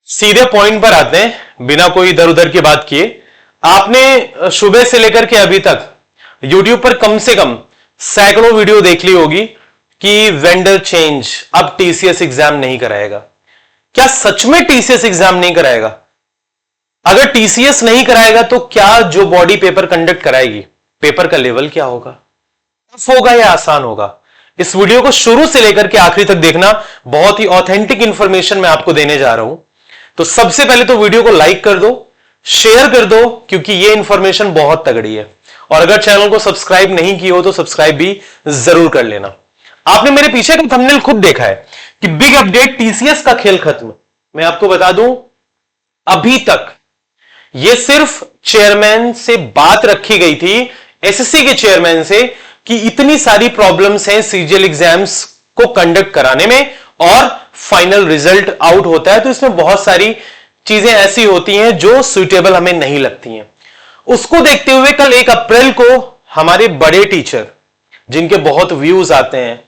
सीधे पॉइंट पर आते हैं बिना कोई इधर उधर की बात किए। आपने सुबह से लेकर के अभी तक YouTube पर कम से कम सैकड़ों वीडियो देख ली होगी कि वेंडर चेंज अब टीसीएस एग्जाम नहीं कराएगा। क्या सच में टीसीएस एग्जाम नहीं कराएगा? अगर टीसीएस नहीं कराएगा तो क्या जो बॉडी पेपर कंडक्ट कराएगी, पेपर का लेवल क्या होगा? टफ होगा या आसान होगा? इस वीडियो को शुरू से लेकर के आखिरी तक देखना। बहुत ही ऑथेंटिक इंफॉर्मेशन मैं आपको देने जा रहा हूं। तो सबसे पहले तो वीडियो को लाइक कर दो, शेयर कर दो, क्योंकि ये इंफॉर्मेशन बहुत तगड़ी है। और अगर चैनल को सब्सक्राइब नहीं किया हो तो सब्सक्राइब भी जरूर कर लेना। आपने मेरे पीछे का थंबनेल खुद देखा है कि बिग अपडेट, टीसीएस का खेल खत्म। मैं आपको बता दूं, अभी तक ये सिर्फ चेयरमैन से बात रखी गई थी, एसएससी के चेयरमैन से, कि इतनी सारी प्रॉब्लम्स हैं सीजीएल एग्जाम्स को कंडक्ट कराने में और फाइनल रिजल्ट आउट होता है तो इसमें बहुत सारी चीजें ऐसी होती हैं जो सुइटेबल हमें नहीं लगती हैं। उसको देखते हुए कल 1 अप्रैल को हमारे बड़े टीचर, जिनके बहुत व्यूज आते हैं,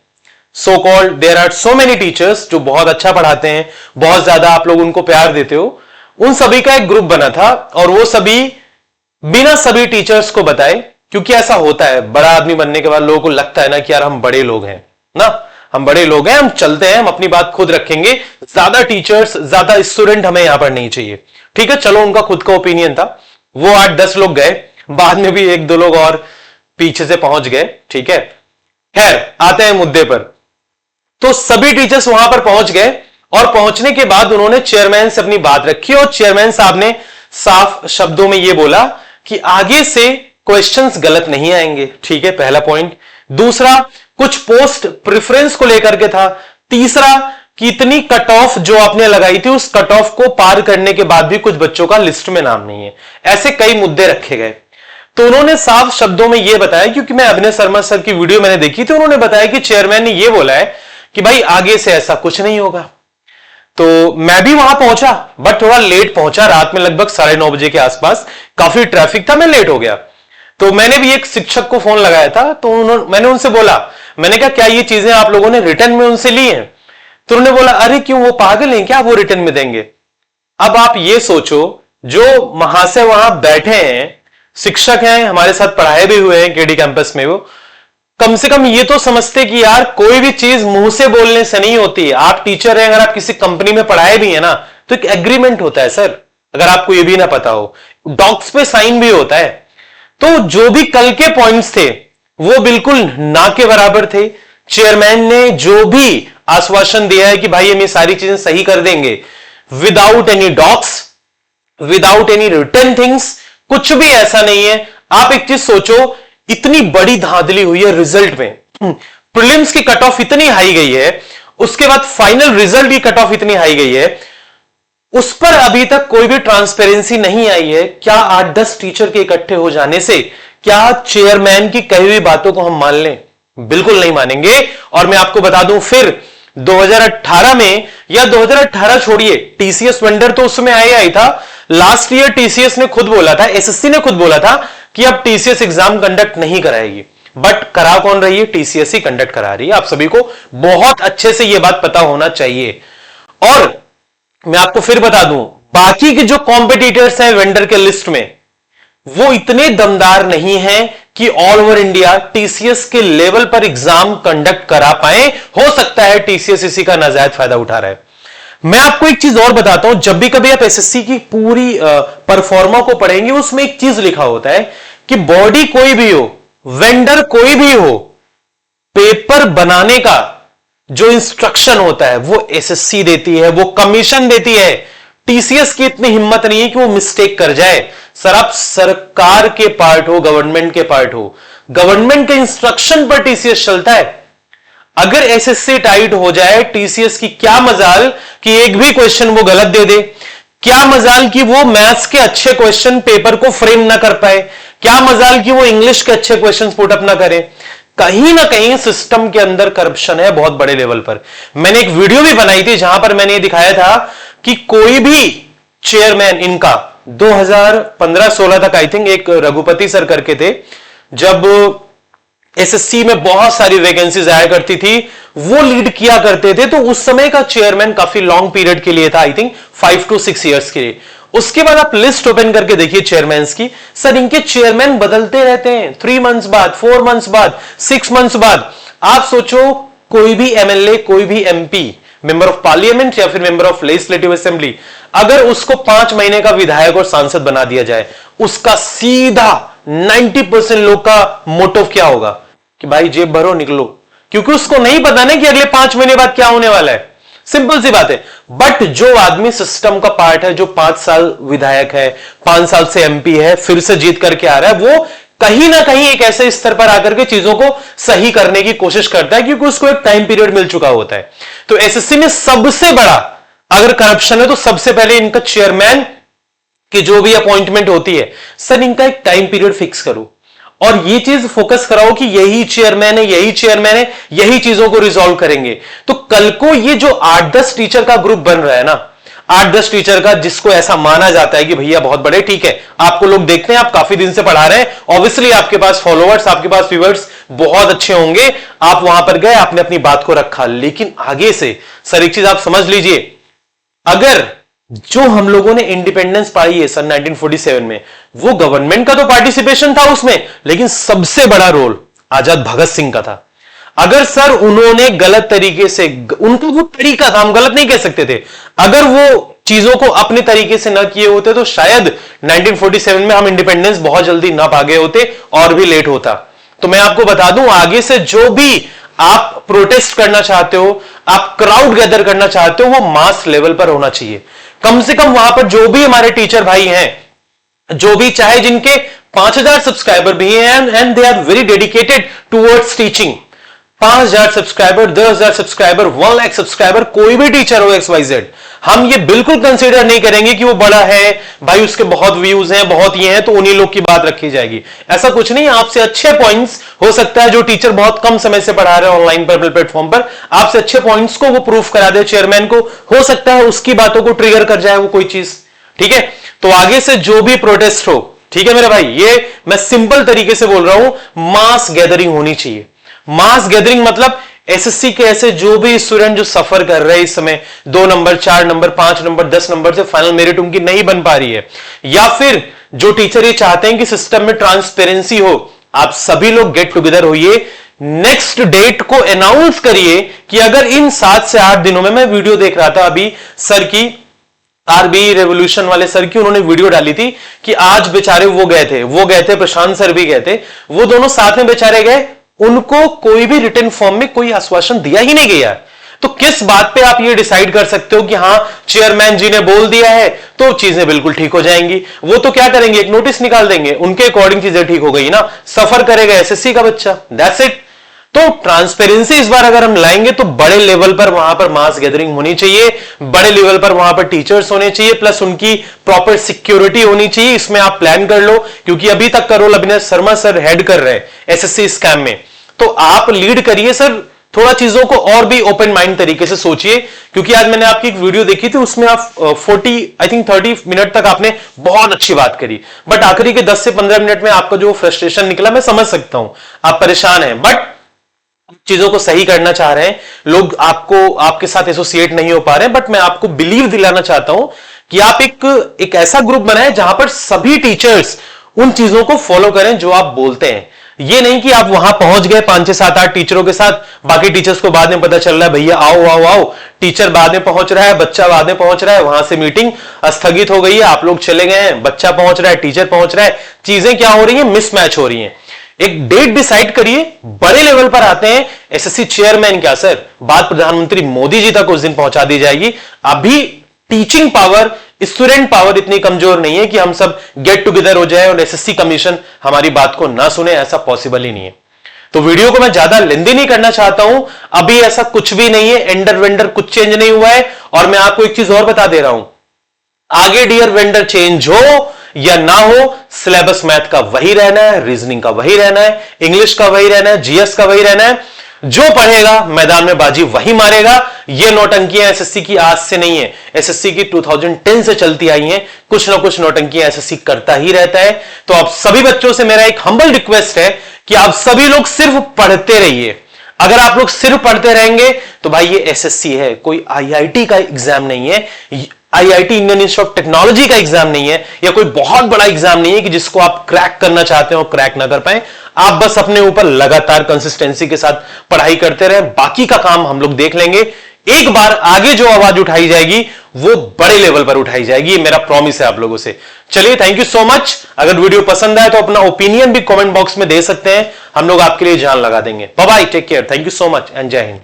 so called there are so many teachers जो बहुत अच्छा पढ़ाते हैं, बहुत ज्यादा आप लोग उनको प्यार देते हो, उन सभी का एक ग्रुप बना था और वो सभी बिना सभी टीचर्स को बताए, क्योंकि ऐसा होता है बड़ा आदमी बनने के बाद लोगों को लगता है ना कि यार हम बड़े लोग हैं ना, हम बड़े लोग हैं, हम चलते हैं, हम अपनी बात खुद रखेंगे, ज्यादा टीचर्स, ज्यादा स्टूडेंट हमें यहां पर नहीं चाहिए। ठीक है, चलो उनका खुद का ओपिनियन था। वो 8-10 लोग गए, बाद में भी 1-2 लोग और पीछे से पहुंच गए। ठीक है, खैर आते हैं मुद्दे पर। तो सभी टीचर्स वहां पर पहुंच गए और पहुंचने के बाद उन्होंने चेयरमैन से अपनी बात रखी और चेयरमैन साहब ने साफ शब्दों में यह बोला कि आगे से क्वेश्चंस गलत नहीं आएंगे। ठीक है, पहला पॉइंट। दूसरा, कुछ पोस्ट प्रेफरेंस को लेकर के था। तीसरा, कि इतनी कट ऑफ जो आपने लगाई थी उस कट ऑफ को पार करने के बाद भी कुछ बच्चों का लिस्ट में नाम नहीं है। ऐसे कई मुद्दे रखे गए। तो उन्होंने साफ शब्दों में यह बताया, क्योंकि मैं अभिनय शर्मा सर की वीडियो मैंने देखी थी, उन्होंने बताया कि चेयरमैन ने यह बोला है कि भाई आगे से ऐसा कुछ नहीं होगा। तो मैं भी वहां पहुंचा, बट थोड़ा लेट पहुंचा, रात में लगभग 9:30 बजे के आसपास। काफी ट्रैफिक था, मैं लेट हो गया। तो मैंने भी एक शिक्षक को फोन लगाया था, तो मैंने उनसे बोला, मैंने कहा क्या ये चीजें आप लोगों ने रिटर्न में उनसे ली हैं? तो उन्होंने बोला, अरे क्यों, वो पागल हैं क्या, वो रिटर्न में देंगे? अब आप ये सोचो, जो महाशय वहां बैठे हैं, शिक्षक हैं, हमारे साथ पढ़ाए भी हुए हैं केडी कैंपस में, वो कम से कम ये तो समझते कि यार कोई भी चीज मुंह से बोलने से नहीं होती है। आप टीचर हैं, अगर आप किसी कंपनी में पढ़ाए भी है ना, तो एक एग्रीमेंट होता है सर, अगर आपको ये भी ना पता हो, डॉक्स पे साइन भी होता है। तो जो भी कल के पॉइंट्स थे वो बिल्कुल ना के बराबर थे। चेयरमैन ने जो भी आश्वासन दिया है कि भाई हम ये सारी चीजें सही कर देंगे, without any docs, without any return things, कुछ भी ऐसा नहीं है। आप एक चीज सोचो, इतनी बड़ी धांधली हुई है रिजल्ट में, प्रीलिम्स की कट ऑफ इतनी हाई गई है, उसके बाद फाइनल रिजल्ट की कट ऑफ इतनी हाई गई है, उस पर अभी तक कोई भी ट्रांसपेरेंसी नहीं आई है। क्या 8-10 टीचर के इकट्ठे हो जाने से क्या चेयरमैन की कही हुई बातों को हम मान लें? बिल्कुल नहीं मानेंगे। और मैं आपको बता दूं, फिर 2018 में, या 2018 छोड़िए, टीसीएस वेंडर तो उसमें आया ही था। लास्ट ईयर टीसीएस ने खुद बोला था, एसएससी ने खुद बोला था कि अब टीसीएस एग्जाम कंडक्ट नहीं कराएगी, बट करा कौन रही है? टीसीएस ही कंडक्ट करा रही है। आप सभी को बहुत अच्छे से यह बात पता होना चाहिए। और मैं आपको फिर बता दूं, बाकी के जो कॉम्पिटिटर्स हैं वेंडर के लिस्ट में, वो इतने दमदार नहीं हैं कि ऑल ओवर इंडिया टीसीएस के लेवल पर एग्जाम कंडक्ट करा पाए। हो सकता है टीसीएस इसी का नाजायज फायदा उठा रहा है। मैं आपको एक चीज और बताता हूं, जब भी कभी आप एसएससी की पूरी परफॉर्मा को पढ़ेंगे, उसमें एक चीज लिखा होता है कि बॉडी कोई भी हो, वेंडर कोई भी हो, पेपर बनाने का जो इंस्ट्रक्शन होता है वो एसएससी देती है, वो कमीशन देती है। टीसीएस की इतनी हिम्मत नहीं है कि वो मिस्टेक कर जाए। सर, आप सरकार के पार्ट हो, गवर्नमेंट के पार्ट हो, गवर्नमेंट के इंस्ट्रक्शन पर टीसीएस चलता है। अगर एसएससी टाइट हो जाए, टीसीएस की क्या मजाल कि एक भी क्वेश्चन वो गलत दे दे, क्या मजाल कि वो मैथ्स के अच्छे क्वेश्चन पेपर को फ्रेम ना कर पाए, क्या मजाल कि वो इंग्लिश के अच्छे क्वेश्चन पुट अप ना करे। कहीं ना कहीं सिस्टम के अंदर करप्शन है बहुत बड़े लेवल पर। मैंने एक वीडियो भी बनाई थी जहां पर मैंने ये दिखाया था कि कोई भी चेयरमैन इनका 2015-16 तक, आई थिंक, एक रघुपति सर करके थे, जब एसएससी में बहुत सारी वैकेंसीज आया करती थी, वो लीड किया करते थे। तो उस समय का चेयरमैन काफी लॉन्ग पीरियड के लिए था, आई थिंक 5 to 6 ईयर्स के लिए। उसके बाद आप लिस्ट ओपन करके देखिए चेयरमैन्स की, सर इनके चेयरमैन बदलते रहते हैं 3 मंथ्स बाद, 4 मंथ्स बाद, 6 मंथ्स बाद। आप सोचो कोई भी एमएलए, कोई भी एमपी, मेंबर ऑफ पार्लियामेंट या फिर मेंबर ऑफ लेजिस्लेटिव असेंबली, अगर उसको 5 महीने का विधायक और सांसद बना दिया जाए, उसका सीधा 90% लोग का मोटिव क्या होगा कि भाई जेब भरो निकलो, क्योंकि उसको नहीं पता ना कि अगले 5 महीने बाद क्या होने वाला है। सिंपल सी बात है। बट जो आदमी सिस्टम का पार्ट है, जो 5 साल विधायक है, 5 साल से एमपी है, फिर से जीत करके आ रहा है, वो कहीं ना कहीं एक ऐसे स्तर पर आकर के चीजों को सही करने की कोशिश करता है, क्योंकि उसको एक टाइम पीरियड मिल चुका होता है। तो एसएससी में सबसे बड़ा अगर करप्शन है तो सबसे पहले इनका चेयरमैन की जो भी अपॉइंटमेंट होती है, सर इनका एक टाइम पीरियड फिक्स करो और ये चीज फोकस कराओ कि यही चेयरमैन है, यही चेयरमैन है, यही चीजों को रिजॉल्व करेंगे। तो कल को ये जो 8-10 टीचर का ग्रुप बन रहा है ना, 8-10 टीचर का, जिसको ऐसा माना जाता है कि भैया बहुत बड़े, ठीक है, आपको लोग देखते हैं, आप काफी दिन से पढ़ा रहे हैं, ऑब्वियसली आपके पास फॉलोअर्स, आपके पास व्यूअर्स बहुत अच्छे होंगे, आप वहां पर गए, आपने अपनी बात को रखा। लेकिन आगे से सर एक चीज आप समझ लीजिए, अगर जो हम लोगों ने इंडिपेंडेंस पाई है सन 1947 में, वो गवर्नमेंट का तो पार्टिसिपेशन था उसमें, लेकिन सबसे बड़ा रोल आजाद भगत सिंह का था। अगर सर उन्होंने गलत तरीके से, उनका वो तरीका था, हम गलत नहीं कह सकते थे, अगर वो चीजों को अपने तरीके से ना किए होते तो शायद 1947 में हम इंडिपेंडेंस बहुत जल्दी ना पा गए होते और भी लेट होता। तो मैं आपको बता दूं, आगे से जो भी आप प्रोटेस्ट करना चाहते हो, आप क्राउड गैदर करना चाहते हो, वो मास लेवल पर होना चाहिए। कम से कम वहां पर जो भी हमारे टीचर भाई हैं, जो भी, चाहे जिनके 5000 सब्सक्राइबर भी हैं and they are very dedicated towards teaching, 5000 subscriber, 10,000 subscriber, 1 lakh subscriber, कोई भी टीचर हो XYZ, हम ये बिल्कुल कंसीडर नहीं करेंगे कि वो बड़ा है भाई, उसके बहुत व्यूज हैं, बहुत ये हैं, तो उन्हीं लोग की बात रखी जाएगी। ऐसा कुछ नहीं। आपसे अच्छे पॉइंट्स, हो सकता है जो टीचर बहुत कम समय से पढ़ा रहे हैं ऑनलाइन पर, प्लेटफॉर्म पर, आपसे अच्छे पॉइंट्स को वो प्रूफ करा दे चेयरमैन को, हो सकता है उसकी बातों को ट्रिगर कर जाए वो कोई चीज, ठीक है। तो आगे से जो भी प्रोटेस्ट हो, ठीक है मेरे भाई, ये मैं सिंपल तरीके से बोल रहा हूं, मास गैदरिंग होनी चाहिए। मास गैदरिंग मतलब एसएससी के ऐसे जो भी स्टूडेंट जो सफर कर रहे हैं इस समय, 2 नंबर, 4 नंबर, 5 नंबर, 10 नंबर से फाइनल मेरिट उनकी नहीं बन पा रही है, या फिर जो टीचर ये चाहते हैं कि सिस्टम में ट्रांसपेरेंसी हो, आप सभी लोग गेट टुगेदर होइए, नेक्स्ट डेट को अनाउंस करिए कि अगर इन 7 से 8 दिनों में, मैं वीडियो देख रहा था अभी सर की, आरबी रेवोल्यूशन वाले सर की, उन्होंने वीडियो डाली थी कि आज बेचारे वो गए थे, प्रशांत सर भी गए थे, वो दोनों साथ में बेचारे गए, उनको कोई भी रिटन फॉर्म में कोई आश्वासन दिया ही नहीं गया। तो किस बात पे आप ये डिसाइड कर सकते हो कि हां चेयरमैन जी ने बोल दिया है तो चीजें बिल्कुल ठीक हो जाएंगी? वो तो क्या करेंगे, एक नोटिस निकाल देंगे, उनके अकॉर्डिंग चीजें ठीक हो गई ना, सफर करेगा एसएससी का बच्चा, दैट्स इट। तो ट्रांसपेरेंसी इस बार अगर हम लाएंगे तो बड़े लेवल पर वहां पर मास गैदरिंग होनी चाहिए, बड़े लेवल पर वहां पर टीचर्स होने चाहिए, प्लस उनकी प्रॉपर सिक्योरिटी होनी चाहिए। इसमें आप प्लान कर लो, क्योंकि अभी तक का रोल अभिनव शर्मा सर हेड कर रहे हैं एसएससी स्कैम में, तो आप लीड करिए सर, थोड़ा चीजों को और भी ओपन माइंड तरीके से सोचिए। क्योंकि आज मैंने आपकी एक वीडियो देखी थी, उसमें आप 30 मिनट तक आपने बहुत अच्छी बात करी, बट आखिरी के 10 से 15 मिनट में आपका जो फ्रस्ट्रेशन निकला, मैं समझ सकता हूं, आप परेशान हैं, बट चीजों को सही करना चाह रहे हैं, लोग आपको, आपके साथ एसोसिएट नहीं हो पा रहे हैं, बट मैं आपको बिलीव दिलाना चाहता हूं कि आप एक ऐसा ग्रुप बनाएं जहां पर सभी टीचर्स उन चीजों को फॉलो करें जो आप बोलते हैं। ये नहीं कि आप वहां पहुंच गए 5 6 7 8 टीचरों के साथ, बाकी टीचर्स को बाद में पता चल रहा है भैया आओ आओ आओ, टीचर बाद में पहुंच रहा है, बच्चा बाद में पहुंच रहा है, वहां से मीटिंग स्थगित हो गई है, आप लोग चले गए हैं, बच्चा पहुंच रहा है, टीचर पहुंच रहा है, चीजें क्या हो रही है, मिसमैच हो रही है। एक डेट डिसाइड करिए, बड़े लेवल पर आते हैं। एसएससी चेयरमैन क्या सर, बात प्रधानमंत्री मोदी जी तक उस दिन पहुंचा दी जाएगी। अभी टीचिंग पावर, स्टूडेंट पावर इतनी कमजोर नहीं है कि हम सब गेट टुगेदर हो जाए और एसएससी कमीशन हमारी बात को ना सुने, ऐसा पॉसिबल ही नहीं है। तो वीडियो को मैं ज्यादा लेंदी नहीं करना चाहता हूं, अभी ऐसा कुछ भी नहीं है, एंडर वेंडर कुछ चेंज नहीं हुआ है। और मैं आपको एक चीज और बता दे रहा हूं, आगे डियर वेंडर चेंज हो या ना हो, सिलेबस मैथ का वही रहना है, रीजनिंग का वही रहना है, इंग्लिश का वही रहना है, जीएस का वही रहना है। जो पढ़ेगा मैदान में बाजी वही मारेगा। ये नौटंकियां एसएससी की आज से नहीं है, एसएससी की 2010 से चलती आई हैं। कुछ ना कुछ नौटंकियां एसएससी करता ही रहता है। तो आप सभी बच्चों से मेरा एक हम्बल रिक्वेस्ट है कि आप सभी लोग सिर्फ पढ़ते रहिए। अगर आप लोग सिर्फ पढ़ते रहेंगे तो भाई ये एसएससी है, कोई आईआईटी का एग्जाम नहीं है, IIT Indian institute of technology का एग्जाम नहीं है, या कोई बहुत बड़ा एग्जाम नहीं है कि जिसको आप क्रैक करना चाहते हो क्रैक ना कर पाए। आप बस अपने ऊपर लगातार कंसिस्टेंसी के साथ पढ़ाई करते रहे, बाकी का काम हम लोग देख लेंगे। एक बार आगे जो आवाज उठाई जाएगी वो बड़े लेवल पर उठाई जाएगी, ये मेरा प्रॉमिस है आप लोगों से। चलिए, थैंक यू सो मच। अगर वीडियो पसंद आए तो अपना ओपिनियन भी कमेंट बॉक्स में दे सकते हैं, हम लोग आपके लिए जान लगा देंगे। Bye bye, take care, thank you so much and Jai Hind.